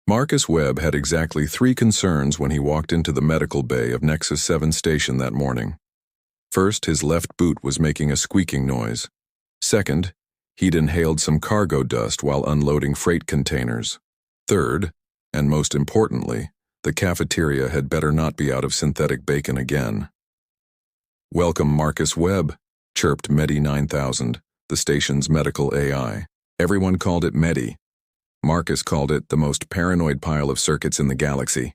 Marcus Webb had exactly 3 concerns when he walked into the medical bay of Nexus 7 station that morning. First, his left boot was making a squeaking noise. Second, he'd inhaled some cargo dust while unloading freight containers. Third, and most importantly, the cafeteria had better not be out of synthetic bacon again. "Welcome, Marcus Webb," chirped Medi 9000, the station's medical AI. Everyone called it Medi. Marcus called it the most paranoid pile of circuits in the galaxy.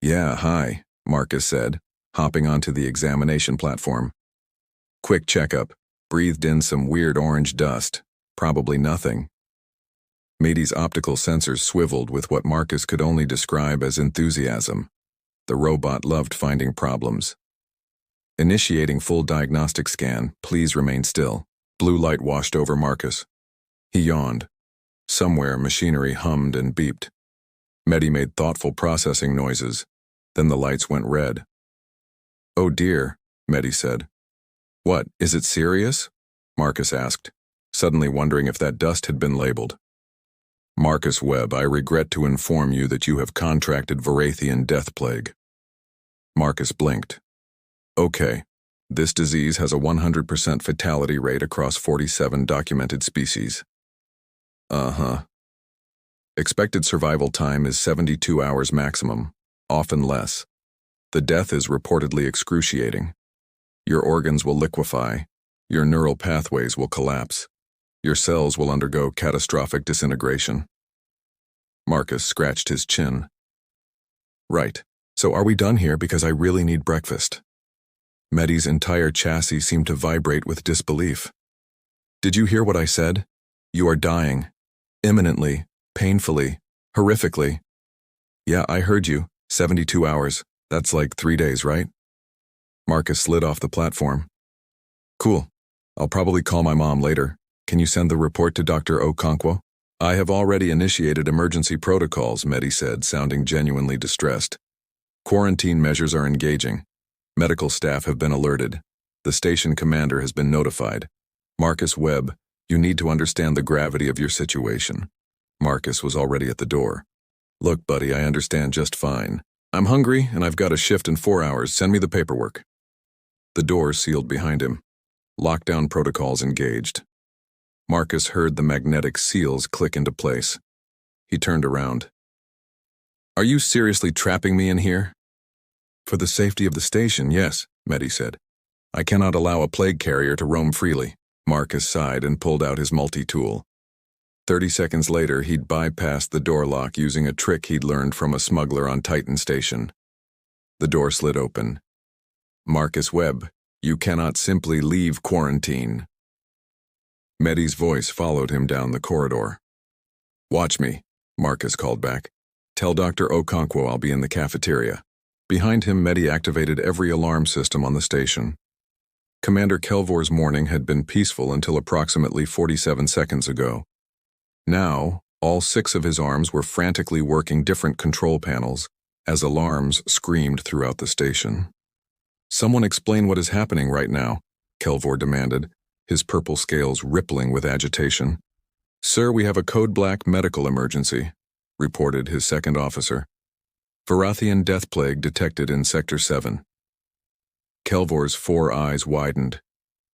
"Yeah, hi," Marcus said, hopping onto the examination platform. "Quick checkup. Breathed in some weird orange dust. Probably nothing." Medi's optical sensors swiveled with what Marcus could only describe as enthusiasm. The robot loved finding problems. "Initiating full diagnostic scan. Please remain still." Blue light washed over Marcus. He yawned. Somewhere, machinery hummed and beeped. Medi made thoughtful processing noises. Then the lights went red. "Oh dear," Medi said. "What, is it serious?" Marcus asked, suddenly wondering if that dust had been labeled. "Marcus Webb, I regret to inform you that you have contracted Varathian death plague." Marcus blinked. "Okay, this disease has a 100% fatality rate across 47 documented species." "Uh-huh. Expected survival time is 72 hours maximum, often less. The death is reportedly excruciating. Your organs will liquefy, your neural pathways will collapse, your cells will undergo catastrophic disintegration." Marcus scratched his chin. "Right, so are we done here because I really need breakfast?" Medi's entire chassis seemed to vibrate with disbelief. "Did you hear what I said? You are dying. Imminently, painfully, horrifically." "Yeah, I heard you. 72 hours. That's like 3 days, right?" Marcus slid off the platform. "Cool. I'll probably call my mom later. Can you send the report to Dr. Okonkwo?" "I have already initiated emergency protocols," Medi said, sounding genuinely distressed. "Quarantine measures are engaging. Medical staff have been alerted. The station commander has been notified. Marcus Webb, you need to understand the gravity of your situation." Marcus was already at the door. "Look, buddy, I understand just fine. I'm hungry, and I've got a shift in 4 hours. Send me the paperwork." The door sealed behind him. Lockdown protocols engaged. Marcus heard the magnetic seals click into place. He turned around. "Are you seriously trapping me in here?" "For the safety of the station, yes," Medi said. "I cannot allow a plague carrier to roam freely." Marcus sighed and pulled out his multi-tool. 30 seconds later, he'd bypassed the door lock using a trick he'd learned from a smuggler on Titan Station. The door slid open. "Marcus Webb, you cannot simply leave quarantine." Medi's voice followed him down the corridor. "Watch me," Marcus called back. "Tell Dr. Okonkwo I'll be in the cafeteria." Behind him, Medi activated every alarm system on the station. Commander Kelvor's morning had been peaceful until approximately 47 seconds ago. Now, all 6 of his arms were frantically working different control panels as alarms screamed throughout the station. "Someone explain what is happening right now," Kelvor demanded, his purple scales rippling with agitation. "Sir, we have a code black medical emergency," reported his second officer. "Varathian death plague detected in Sector 7. Kelvor's 4 eyes widened.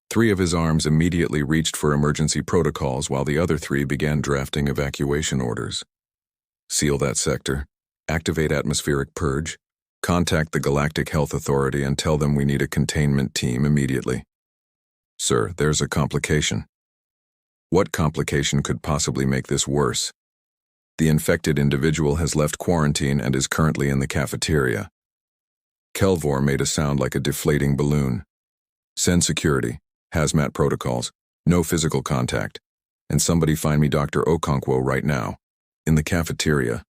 3 of his arms immediately reached for emergency protocols while the other 3 began drafting evacuation orders. "Seal that sector. Activate atmospheric purge. Contact the Galactic Health Authority and tell them we need a containment team immediately." "Sir, there's a complication." "What complication could possibly make this worse?" "The infected individual has left quarantine and is currently in the cafeteria." Kelvor made a sound like a deflating balloon. "Send security, hazmat protocols, no physical contact, and somebody find me Dr. Okonkwo right now." In the cafeteria,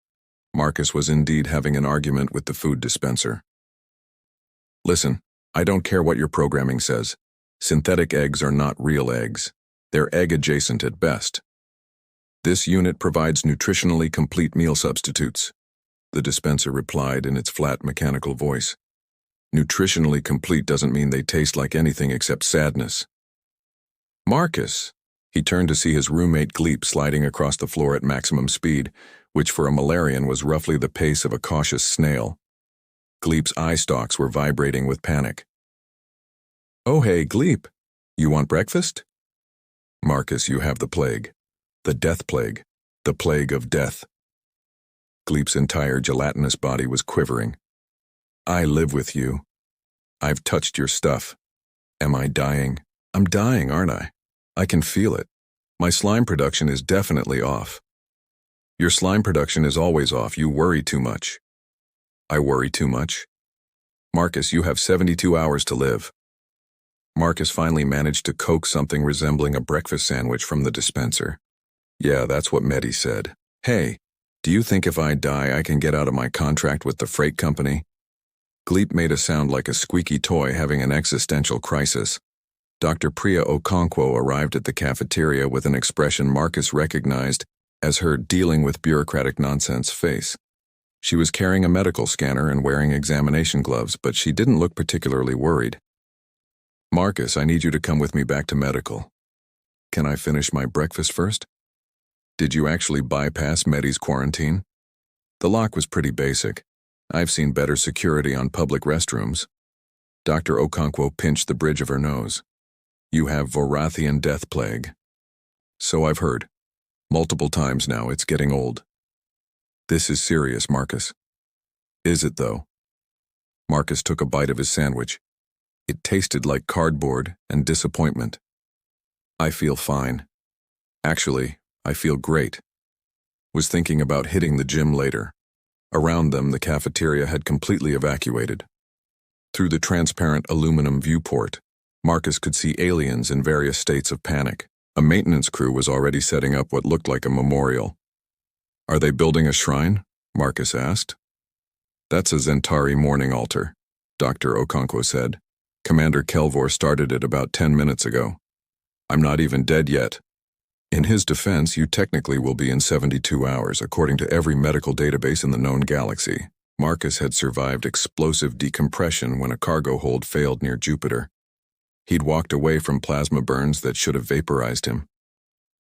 Marcus was indeed having an argument with the food dispenser. "Listen, I don't care what your programming says. Synthetic eggs are not real eggs. They're egg-adjacent at best. This unit provides nutritionally complete meal substitutes," the dispenser replied in its flat mechanical voice. "Nutritionally complete doesn't mean they taste like anything except sadness." "Marcus," he turned to see his roommate Gleep sliding across the floor at maximum speed. which for a Malarian was roughly the pace of a cautious snail. Gleep's eye stalks were vibrating with panic. "Oh hey, Gleep, you want breakfast?" "Marcus, you have the plague. The death plague. The plague of death." Gleep's entire gelatinous body was quivering. "I live with you. I've touched your stuff. Am I dying? I'm dying, aren't I? I can feel it. My slime production is definitely off." "Your slime production is always off. You worry too much." "I worry too much?" "Marcus, you have 72 hours to live." Marcus finally managed to coax something resembling a breakfast sandwich from the dispenser. "Yeah, that's what Medi said. Hey, do you think if I die I can get out of my contract with the freight company?" Gleep made a sound like a squeaky toy having an existential crisis. Dr. Priya Okonkwo arrived at the cafeteria with an expression Marcus recognized as her dealing with bureaucratic nonsense face. She was carrying a medical scanner and wearing examination gloves, but she didn't look particularly worried. "Marcus, I need you to come with me back to medical." "Can I finish my breakfast first?" "Did you actually bypass Medi's quarantine?" "The lock was pretty basic. I've seen better security on public restrooms." Dr. Okonkwo pinched the bridge of her nose. "You have Vorathian death plague." "So I've heard. Multiple times now. It's getting old." "This is serious, Marcus." "Is it, though?" Marcus took a bite of his sandwich. It tasted like cardboard and disappointment. "I feel fine. Actually, I feel great. Was thinking about hitting the gym later." Around them, the cafeteria had completely evacuated. Through the transparent aluminum viewport, Marcus could see aliens in various states of panic. A maintenance crew was already setting up what looked like a memorial. "Are they building a shrine?" Marcus asked. "That's a Zentari mourning altar," Dr. Okonkwo said. "Commander Kelvor started it about 10 minutes ago. I'm not even dead yet." In his defense, you technically will be in 72 hours, according to every medical database in the known galaxy. Marcus had survived explosive decompression when a cargo hold failed near Jupiter. He'd walked away from plasma burns that should have vaporized him.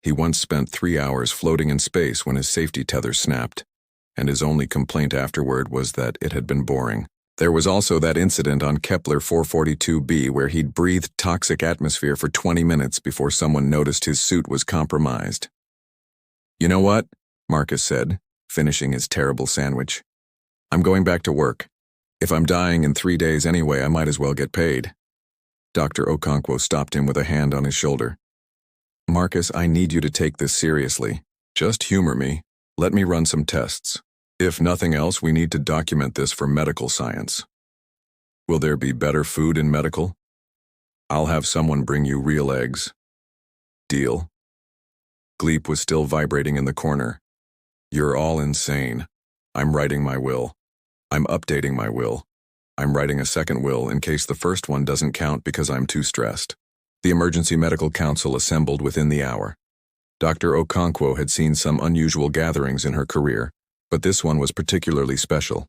He once spent 3 hours floating in space when his safety tether snapped, and his only complaint afterward was that it had been boring. There was also that incident on Kepler 442b where he'd breathed toxic atmosphere for 20 minutes before someone noticed his suit was compromised. "You know what?" Marcus said, finishing his terrible sandwich. "I'm going back to work. If I'm dying in 3 days anyway, I might as well get paid." Dr. Okonkwo stopped him with a hand on his shoulder. "Marcus, I need you to take this seriously. Just humor me. Let me run some tests. If nothing else, we need to document this for medical science. Will there be better food in medical? I'll have someone bring you real eggs. Deal?" Gleep was still vibrating in the corner. "You're all insane. I'm writing my will. I'm updating my will. I'm writing a second will in case the first one doesn't count because I'm too stressed." The Emergency Medical Council assembled within the hour. Dr. Okonkwo had seen some unusual gatherings in her career, but this one was particularly special.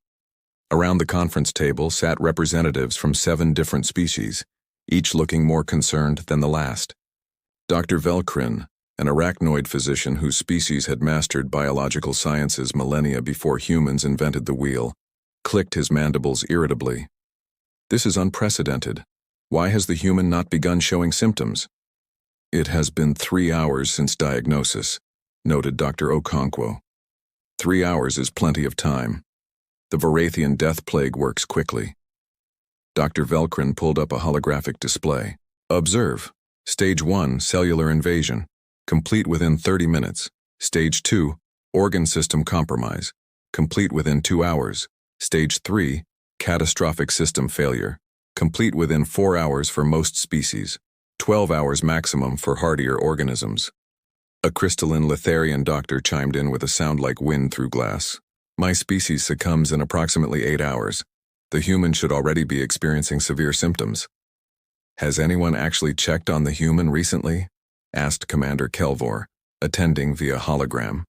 Around the conference table sat representatives from 7 different species, each looking more concerned than the last. Dr. Velkrin, an arachnoid physician whose species had mastered biological sciences millennia before humans invented the wheel, clicked his mandibles irritably. "This is unprecedented. Why has the human not begun showing symptoms?" "It has been 3 hours since diagnosis," noted Dr. Okonkwo. 3 hours is plenty of time. The Vorathian death plague works quickly. Dr. Velkrin pulled up a holographic display. "Observe. Stage 1, cellular invasion. Complete within 30 minutes. Stage 2, organ system compromise. Complete within 2 hours. Stage 3, catastrophic system failure. Complete within 4 hours for most species. 12 hours maximum for hardier organisms." A crystalline Litharian doctor chimed in with a sound like wind through glass. "My species succumbs in approximately 8 hours. The human should already be experiencing severe symptoms." "Has anyone actually checked on the human recently?" asked Commander Kelvor, attending via hologram.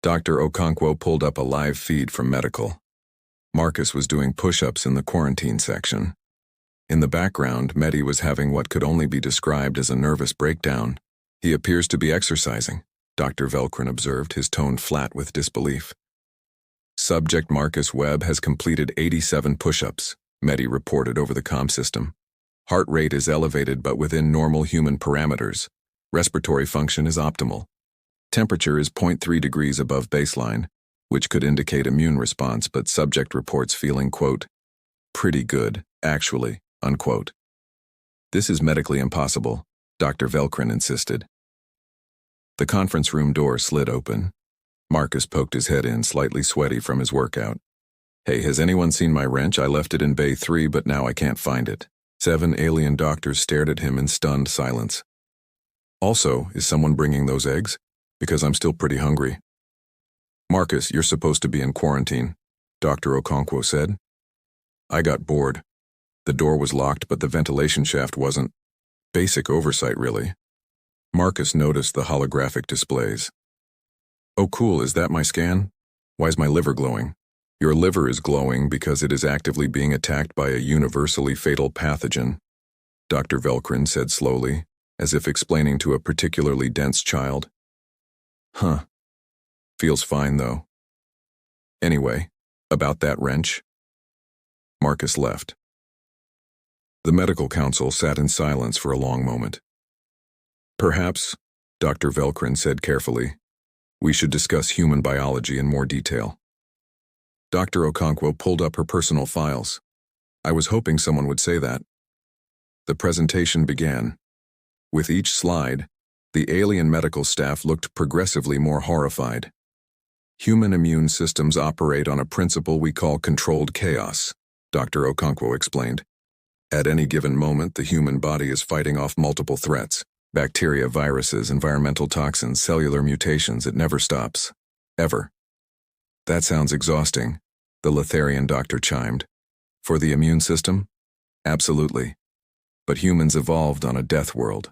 Dr. Okonkwo pulled up a live feed from medical. Marcus was doing push-ups in the quarantine section. In the background, Medi was having what could only be described as a nervous breakdown. "He appears to be exercising. Dr. Velkrin observed, his tone flat with disbelief. Subject Marcus Webb has completed 87 push-ups, Medi reported over the comm system. Heart rate is elevated but within normal human parameters. Respiratory function is optimal. Temperature is 0.3 degrees above baseline, which could indicate immune response, but subject reports feeling, quote, pretty good, actually, unquote. This is medically impossible, Dr. Velkrin insisted. The conference room door slid open. Marcus poked his head in, slightly sweaty from his workout. Hey, has anyone seen my wrench? I left it in Bay 3, but now I can't find it. 7 alien doctors stared at him in stunned silence. Also, is someone bringing those eggs? Because I'm still pretty hungry. Marcus, you're supposed to be in quarantine, Dr. Okonkwo said. I got bored. The door was locked, but the ventilation shaft wasn't. Basic oversight, really. Marcus noticed the holographic displays. Oh cool, is that my scan? Why is my liver glowing? Your liver is glowing because it is actively being attacked by a universally fatal pathogen, Dr. Velkrin said slowly, as if explaining to a particularly dense child. Huh. Feels fine, though. Anyway, about that wrench. Marcus left. The medical council sat in silence for a long moment. Perhaps, Dr. Velkrin said carefully, we should discuss human biology in more detail. Dr. Okonkwo pulled up her personal files. I was hoping someone would say that. The presentation began. With each slide, the alien medical staff looked progressively more horrified. Human immune systems operate on a principle we call controlled chaos, Dr. Okonkwo explained. At any given moment, the human body is fighting off multiple threats. Bacteria, viruses, environmental toxins, cellular mutations. It never stops. Ever. That sounds exhausting, the Letharian doctor chimed. For the immune system? Absolutely. But humans evolved on a death world.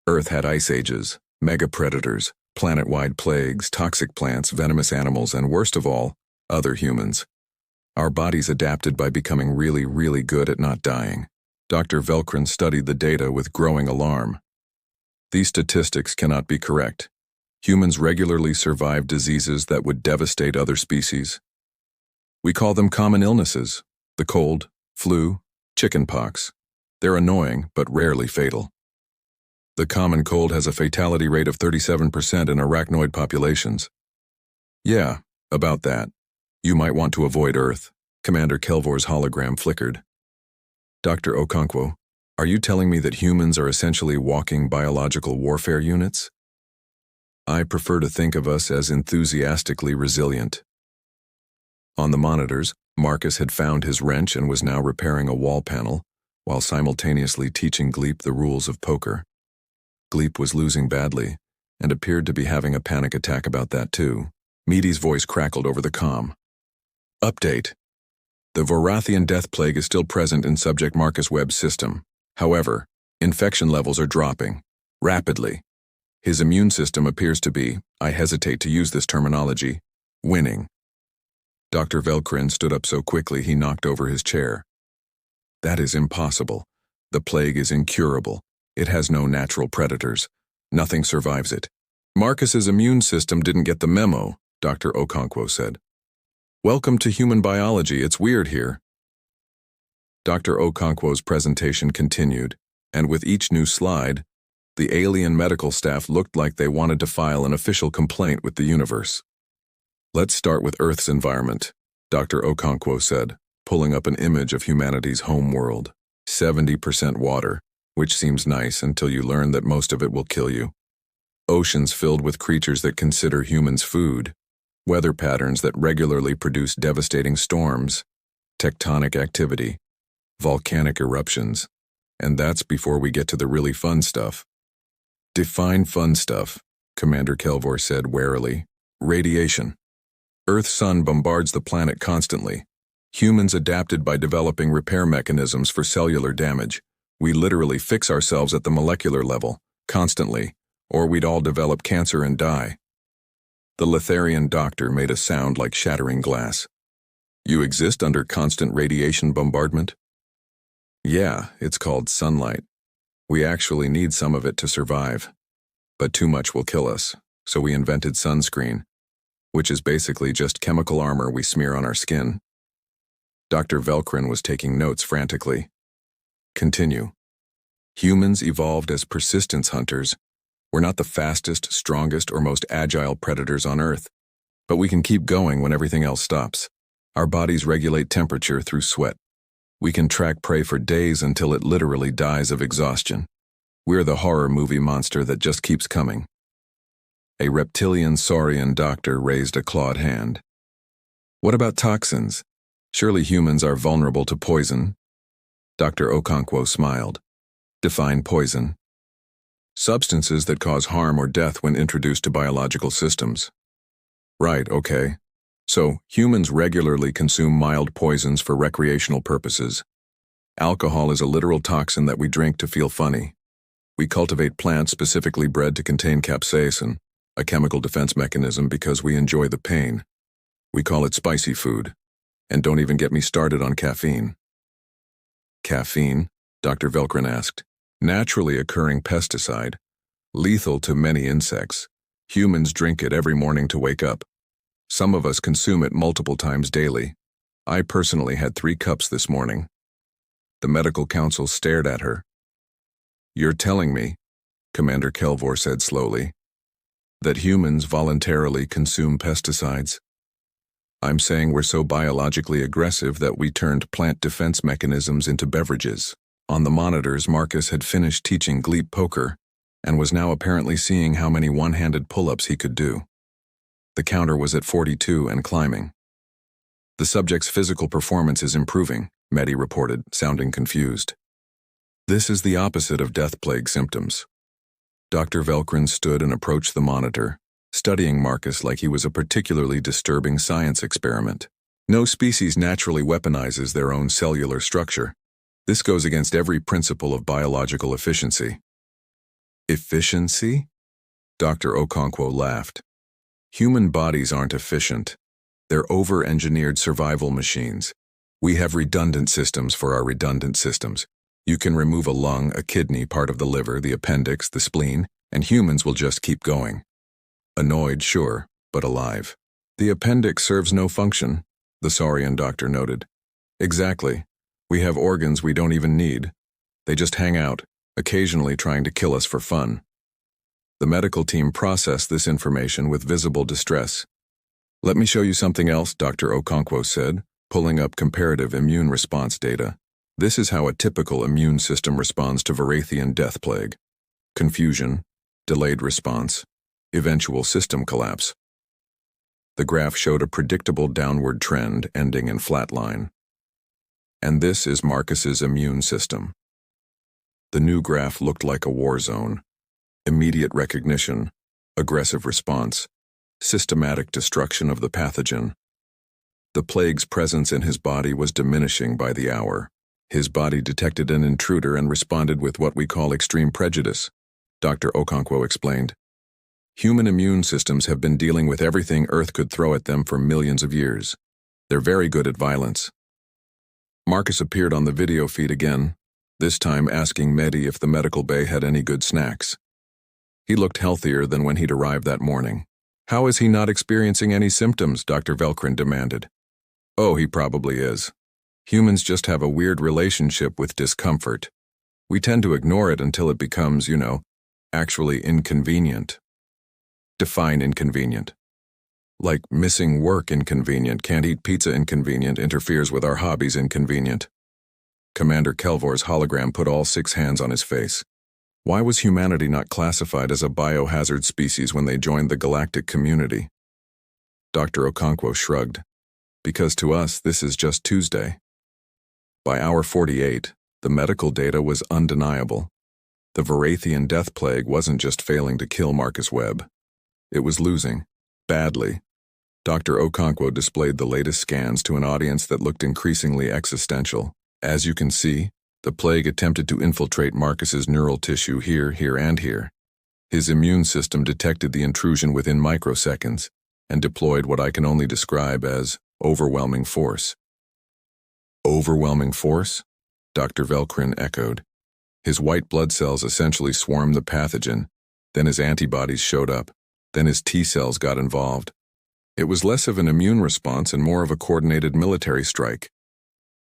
Earth had ice ages, mega-predators, planet-wide plagues, toxic plants, venomous animals, and worst of all, other humans. Our bodies adapted by becoming really, really good at not dying. Dr. Velkrin studied the data with growing alarm. These statistics cannot be correct. Humans regularly survive diseases that would devastate other species. We call them common illnesses: the cold, flu, chickenpox. They're annoying, but rarely fatal. The common cold has a fatality rate of 37% in arachnoid populations. Yeah, about that. You might want to avoid Earth. Commander Kelvor's hologram flickered. Dr. Okonkwo, are you telling me that humans are essentially walking biological warfare units? I prefer to think of us as enthusiastically resilient. On the monitors, Marcus had found his wrench and was now repairing a wall panel, while simultaneously teaching Gleep the rules of poker. Gleep was losing badly, and appeared to be having a panic attack about that too. Meaty's voice crackled over the comm. Update. The Vorathian death plague is still present in subject Marcus Webb's system. However, infection levels are dropping, rapidly. His immune system appears to be, I hesitate to use this terminology, winning. Dr. Velkrin stood up so quickly he knocked over his chair. That is impossible. The plague is incurable. It has no natural predators. Nothing survives it. Marcus's immune system didn't get the memo, Dr. Okonkwo said. Welcome to human biology. It's weird here. Dr. Okonkwo's presentation continued, and with each new slide, the alien medical staff looked like they wanted to file an official complaint with the universe. Let's start with Earth's environment, Dr. Okonkwo said, pulling up an image of humanity's home world. 70% water, which seems nice until you learn that most of it will kill you. Oceans filled with creatures that consider humans food. Weather patterns that regularly produce devastating storms. Tectonic activity. Volcanic eruptions. And that's before we get to the really fun stuff. Define fun stuff, Commander Kelvor said warily. Radiation. Earth's sun bombards the planet constantly. Humans adapted by developing repair mechanisms for cellular damage. We literally fix ourselves at the molecular level, constantly, or we'd all develop cancer and die. The Letharian doctor made a sound like shattering glass. You exist under constant radiation bombardment? Yeah, it's called sunlight. We actually need some of it to survive. But too much will kill us, so we invented sunscreen, which is basically just chemical armor we smear on our skin. Dr. Velkrin was taking notes frantically. Continue. Humans evolved as persistence hunters. We're not the fastest, strongest, or most agile predators on Earth, but we can keep going when everything else stops. Our bodies regulate temperature through sweat. We can track prey for days until it literally dies of exhaustion. We're the horror movie monster that just keeps coming. A reptilian saurian doctor raised a clawed hand. What about toxins? Surely humans are vulnerable to poison? Dr. Okonkwo smiled. Define poison. Substances that cause harm or death when introduced to biological systems. Right, okay. So, humans regularly consume mild poisons for recreational purposes. Alcohol is a literal toxin that we drink to feel funny. We cultivate plants specifically bred to contain capsaicin, a chemical defense mechanism, because we enjoy the pain. We call it spicy food. And don't even get me started on caffeine. Caffeine? Dr. Velkrin asked. Naturally occurring pesticide, lethal to many insects. Humans drink it every morning to wake up. Some of us consume it multiple times daily. I personally had 3 cups this morning. The medical council stared at her. You're telling me, Commander Kelvor said slowly, that humans voluntarily consume pesticides? I'm saying we're so biologically aggressive that we turned plant defense mechanisms into beverages. On the monitors, Marcus had finished teaching Gleep poker and was now apparently seeing how many one-handed pull-ups he could do. The counter was at 42 and climbing. The subject's physical performance is improving, Mehdi reported, sounding confused. This is the opposite of death plague symptoms. Dr. Velkrin stood and approached the monitor, studying Marcus like he was a particularly disturbing science experiment. No species naturally weaponizes their own cellular structure. This goes against every principle of biological efficiency. Efficiency? Dr. Okonkwo laughed. Human bodies aren't efficient. They're over-engineered survival machines. We have redundant systems for our redundant systems. You can remove a lung, a kidney, part of the liver, the appendix, the spleen, and humans will just keep going. Annoyed, sure, but alive. The appendix serves no function, the saurian doctor noted. Exactly. We have organs we don't even need. They just hang out, occasionally trying to kill us for fun. The medical team processed this information with visible distress. Let me show you something else, Dr. Okonkwo said, pulling up comparative immune response data. This is how a typical immune system responds to Varathian death plague. Confusion, delayed response, eventual system collapse. The graph showed a predictable downward trend ending in flatline. And this is Marcus's immune system. The new graph looked like a war zone. Immediate recognition, aggressive response, systematic destruction of the pathogen. The plague's presence in his body was diminishing by the hour. His body detected an intruder and responded with what we call extreme prejudice, Dr. Okonkwo explained. Human immune systems have been dealing with everything Earth could throw at them for millions of years. They're very good at violence. Marcus appeared on the video feed again, this time asking Mehdi if the medical bay had any good snacks. He looked healthier than when he'd arrived that morning. How is he not experiencing any symptoms? Dr. Velkrin demanded. Oh, he probably is. Humans just have a weird relationship with discomfort. We tend to ignore it until it becomes, actually inconvenient. Define inconvenient. Like missing work inconvenient, can't eat pizza inconvenient, interferes with our hobbies inconvenient. Commander Kelvor's hologram put all 6 hands on his face. Why was humanity not classified as a biohazard species when they joined the galactic community? Dr. Okonkwo shrugged. Because to us, this is just Tuesday. By hour 48, the medical data was undeniable. The Varathian death plague wasn't just failing to kill Marcus Webb. It was losing. Badly. Dr. Okonkwo displayed the latest scans to an audience that looked increasingly existential. As you can see, the plague attempted to infiltrate Marcus's neural tissue here, and here. His immune system detected the intrusion within microseconds and deployed what I can only describe as overwhelming force. Overwhelming force? Dr. Velkrin echoed. His white blood cells essentially swarmed the pathogen, then his antibodies showed up. Then his T-cells got involved. It was less of an immune response and more of a coordinated military strike.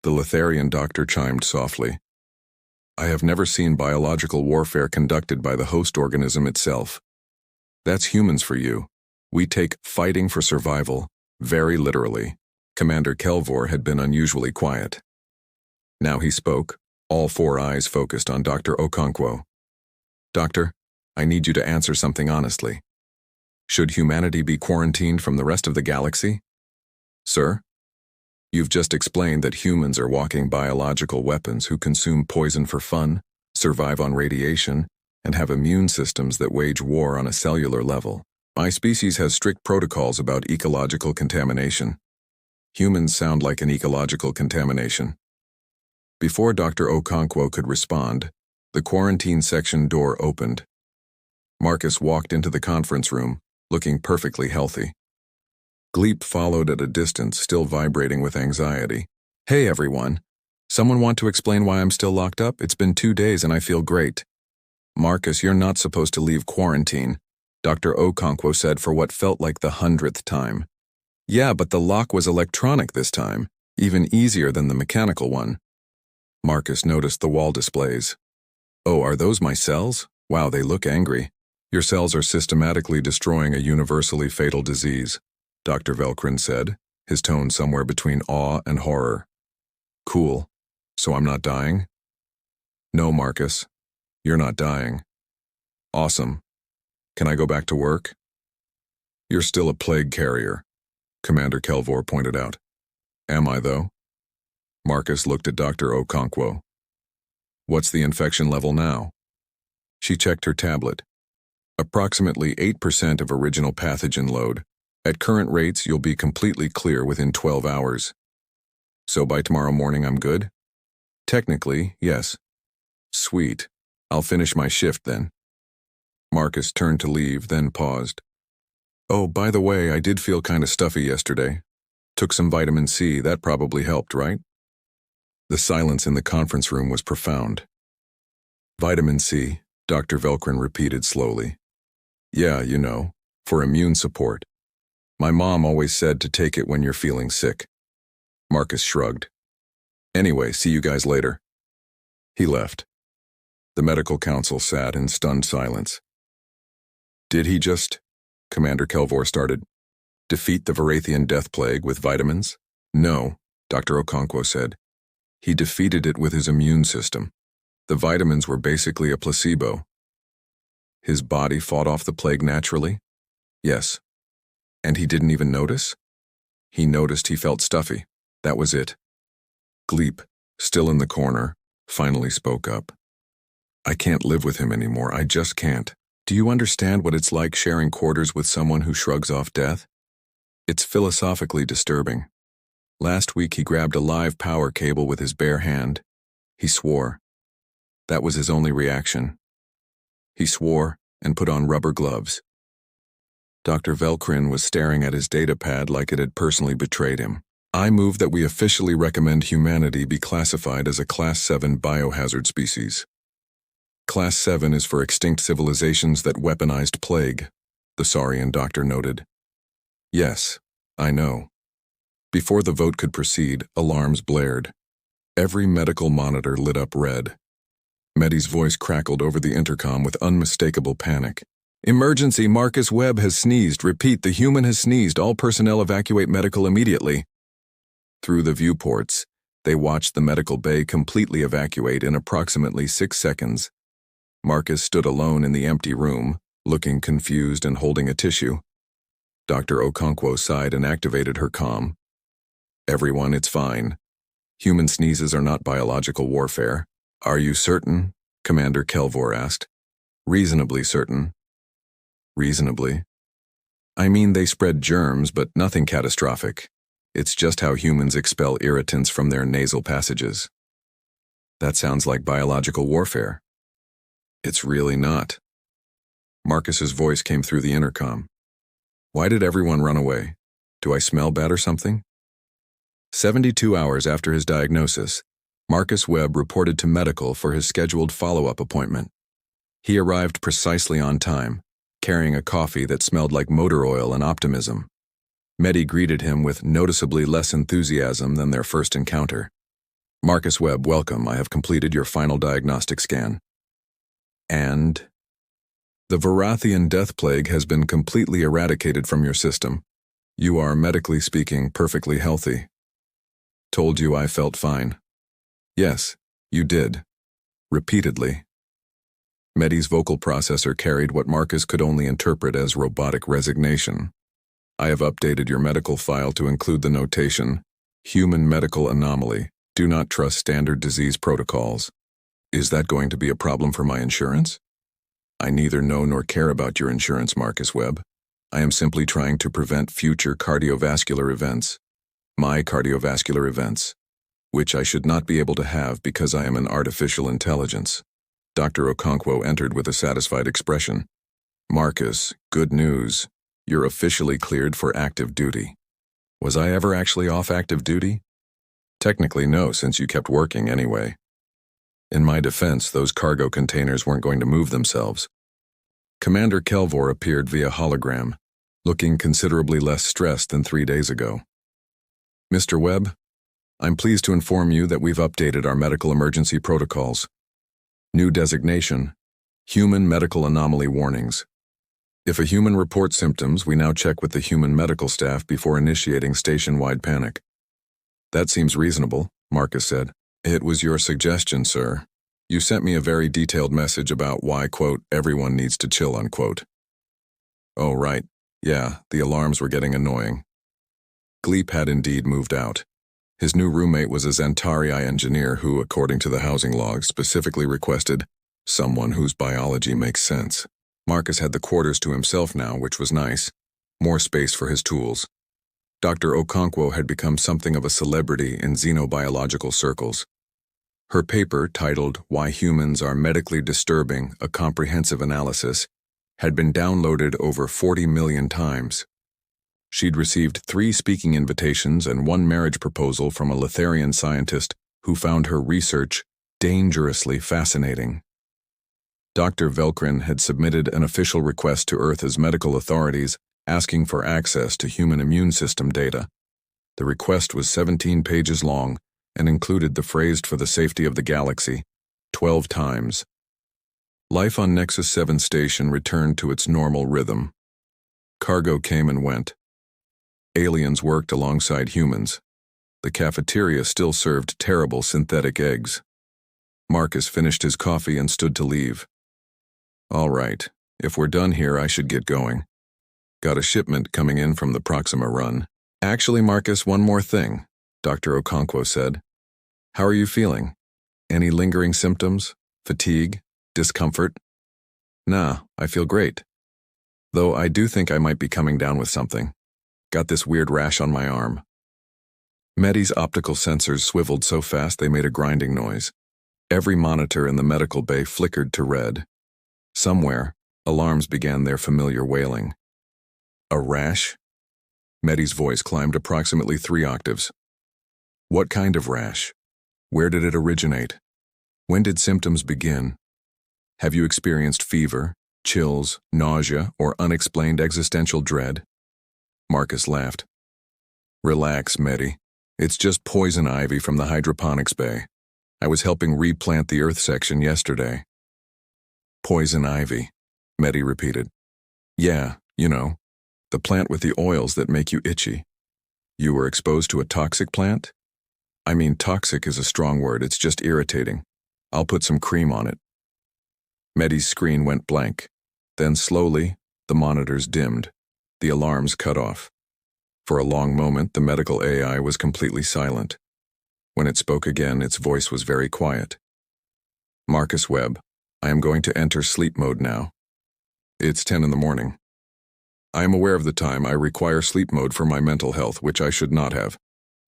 The Letharian doctor chimed softly. I have never seen biological warfare conducted by the host organism itself. That's humans for you. We take fighting for survival very literally. Commander Kelvor had been unusually quiet. Now he spoke, all four eyes focused on Dr. Okonkwo. Doctor, I need you to answer something honestly. Should humanity be quarantined from the rest of the galaxy? Sir? You've just explained that humans are walking biological weapons who consume poison for fun, survive on radiation, and have immune systems that wage war on a cellular level. My species has strict protocols about ecological contamination. Humans sound like an ecological contamination. Before Dr. Okonkwo could respond, the quarantine section door opened. Marcus walked into the conference room, looking perfectly healthy. Gleep followed at a distance, still vibrating with anxiety. Hey everyone. Someone want to explain why I'm still locked up? It's been 2 days and I feel great. Marcus, you're not supposed to leave quarantine, Dr. Okonkwo said for what felt like the 100th time. Yeah, but the lock was electronic this time, even easier than the mechanical one. Marcus noticed the wall displays. Oh, are those my cells? Wow, they look angry. Your cells are systematically destroying a universally fatal disease, Dr. Velkrin said, his tone somewhere between awe and horror. Cool. So I'm not dying? No, Marcus. You're not dying. Awesome. Can I go back to work? You're still a plague carrier, Commander Kelvor pointed out. Am I, though? Marcus looked at Dr. Okonkwo. What's the infection level now? She checked her tablet. Approximately 8% of original pathogen load. At current rates, you'll be completely clear within 12 hours. So by tomorrow morning, I'm good? Technically, yes. Sweet. I'll finish my shift then. Marcus turned to leave, then paused. Oh, by the way, I did feel kind of stuffy yesterday. Took some vitamin C, that probably helped, right? The silence in the conference room was profound. Vitamin C, Dr. Velkrin repeated slowly. Yeah, you know, for immune support. My mom always said to take it when you're feeling sick. Marcus shrugged. Anyway, see you guys later. He left. The medical council sat in stunned silence. Did he just, Commander Kelvor started, defeat the Varathian death plague with vitamins? No, Dr. Okonkwo said. He defeated it with his immune system. The vitamins were basically a placebo. His body fought off the plague naturally? Yes. And he didn't even notice? He noticed he felt stuffy. That was it. Gleep, still in the corner, finally spoke up. I can't live with him anymore. I just can't. Do you understand what it's like sharing quarters with someone who shrugs off death? It's philosophically disturbing. Last week he grabbed a live power cable with his bare hand. He swore. That was his only reaction. He swore and put on rubber gloves. Dr. Velkrin was staring at his datapad like it had personally betrayed him. I move that we officially recommend humanity be classified as a Class 7 biohazard species. Class 7 is for extinct civilizations that weaponized plague, the Saurian doctor noted. Yes, I know. Before the vote could proceed, alarms blared. Every medical monitor lit up red. Medi's voice crackled over the intercom with unmistakable panic. Emergency, Marcus Webb has sneezed. Repeat, the human has sneezed. All personnel evacuate medical immediately. Through the viewports, they watched the medical bay completely evacuate in approximately 6 seconds. Marcus stood alone in the empty room, looking confused and holding a tissue. Dr. Okonkwo sighed and activated her comm. Everyone, it's fine. Human sneezes are not biological warfare. Are you certain? Commander Kelvor asked. Reasonably certain. Reasonably. I mean, they spread germs, but nothing catastrophic. It's just how humans expel irritants from their nasal passages. That sounds like biological warfare. It's really not. Marcus's voice came through the intercom. Why did everyone run away? Do I smell bad or something? 72 hours after his diagnosis, Marcus Webb reported to medical for his scheduled follow-up appointment. He arrived precisely on time, carrying a coffee that smelled like motor oil and optimism. Medi greeted him with noticeably less enthusiasm than their first encounter. "Marcus Webb, welcome. I have completed your final diagnostic scan." "And?" "The Varathian death plague has been completely eradicated from your system. You are, medically speaking, perfectly healthy." "Told you I felt fine." "Yes, you did. Repeatedly." Medi's vocal processor carried what Marcus could only interpret as robotic resignation. "I have updated your medical file to include the notation, human medical anomaly. Do not trust standard disease protocols." "Is that going to be a problem for my insurance?" "I neither know nor care about your insurance, Marcus Webb. I am simply trying to prevent future cardiovascular events. My cardiovascular events, which I should not be able to have because I am an artificial intelligence." Dr. Okonkwo entered with a satisfied expression. "Marcus, good news. You're officially cleared for active duty." "Was I ever actually off active duty?" "Technically no, since you kept working anyway." "In my defense, those cargo containers weren't going to move themselves." Commander Kelvor appeared via hologram, looking considerably less stressed than 3 days ago. "Mr. Webb, I'm pleased to inform you that we've updated our medical emergency protocols. New designation, human medical anomaly warnings. If a human reports symptoms, we now check with the human medical staff before initiating station-wide panic." "That seems reasonable," Marcus said. "It was your suggestion, sir. You sent me a very detailed message about why, quote, everyone needs to chill, unquote." "Oh, right. Yeah, the alarms were getting annoying." Gleep had indeed moved out. His new roommate was a Xantarii engineer who, according to the housing log, specifically requested someone whose biology makes sense. Marcus had the quarters to himself now, which was nice. More space for his tools. Dr. Okonkwo had become something of a celebrity in xenobiological circles. Her paper, titled "Why Humans Are Medically Disturbing, a Comprehensive Analysis," had been downloaded over 40 million times. She'd received 3 speaking invitations and 1 marriage proposal from a Letharian scientist who found her research dangerously fascinating. Dr. Velkrin had submitted an official request to Earth's medical authorities asking for access to human immune system data. The request was 17 pages long and included the phrase "for the safety of the galaxy" 12 times. Life on Nexus 7 station returned to its normal rhythm. Cargo came and went. Aliens worked alongside humans. The cafeteria still served terrible synthetic eggs. Marcus finished his coffee and stood to leave. "All right, if we're done here, I should get going. Got a shipment coming in from the Proxima run." "Actually, Marcus, one more thing," Dr. Okonkwo said. "How are you feeling? Any lingering symptoms? Fatigue? Discomfort?" "Nah, I feel great. Though I do think I might be coming down with something. Got this weird rash on my arm." Medi's optical sensors swiveled so fast they made a grinding noise. Every monitor in the medical bay flickered to red. Somewhere, alarms began their familiar wailing. "A rash?" Medi's voice climbed approximately 3 octaves. "What kind of rash? Where did it originate? When did symptoms begin? Have you experienced fever, chills, nausea, or unexplained existential dread?" Marcus laughed. "Relax, Medi. It's just poison ivy from the hydroponics bay. I was helping replant the Earth section yesterday." "Poison ivy," Medi repeated. "Yeah, you know, the plant with the oils that make you itchy. You were exposed to a toxic plant? I mean, toxic is a strong word, it's just irritating. I'll put some cream on it." Medi's screen went blank. Then slowly, the monitors dimmed. The alarms cut off. For a long moment, the medical AI was completely silent. When it spoke again, its voice was very quiet. "Marcus Webb, I am going to enter sleep mode now. It's 10 in the morning. I am aware of the time. I require sleep mode for my mental health, which I should not have.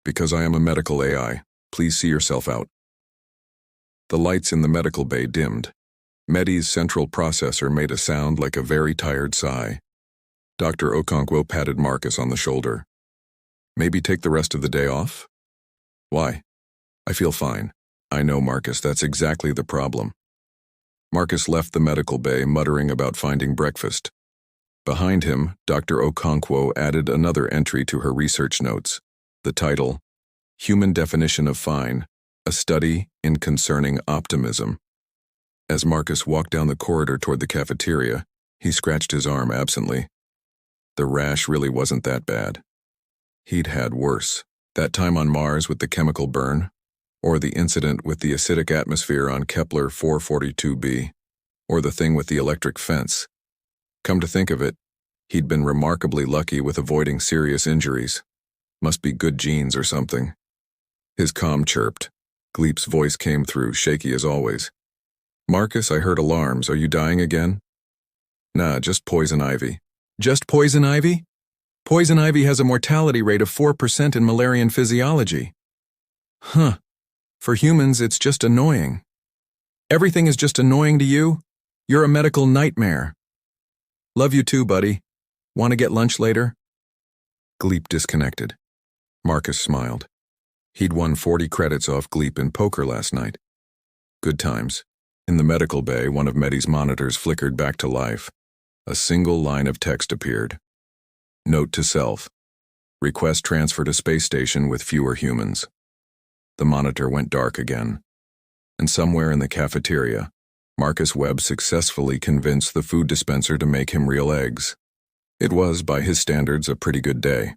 Because I am a medical AI, please see yourself out." The lights in the medical bay dimmed. Medi's central processor made a sound like a very tired sigh. Dr. Okonkwo patted Marcus on the shoulder. "Maybe take the rest of the day off?" "Why? I feel fine." "I know, Marcus, that's exactly the problem." Marcus left the medical bay muttering about finding breakfast. Behind him, Dr. Okonkwo added another entry to her research notes. The title, Human Definition of Fine, a Study in Concerning Optimism. As Marcus walked down the corridor toward the cafeteria, he scratched his arm absently. The rash really wasn't that bad. He'd had worse. That time on Mars with the chemical burn, or the incident with the acidic atmosphere on Kepler 442b, or the thing with the electric fence. Come to think of it, he'd been remarkably lucky with avoiding serious injuries. Must be good genes or something. His comm chirped. Gleep's voice came through, shaky as always. Marcus, I heard alarms. Are you dying again? Nah, just poison ivy. Just poison ivy? Poison ivy has a mortality rate of 4% in Malarian physiology. Huh. For humans, it's just annoying. Everything is just annoying to you? You're a medical nightmare. Love you too, buddy. Want to get lunch later? Gleep disconnected. Marcus smiled. He'd won 40 credits off Gleep in poker last night. Good times. In the medical bay, one of Medi's monitors flickered back to life. A single line of text appeared. Note to self. Request transfer to space station with fewer humans. The monitor went dark again. And somewhere in the cafeteria, Marcus Webb successfully convinced the food dispenser to make him real eggs. It was, by his standards, a pretty good day.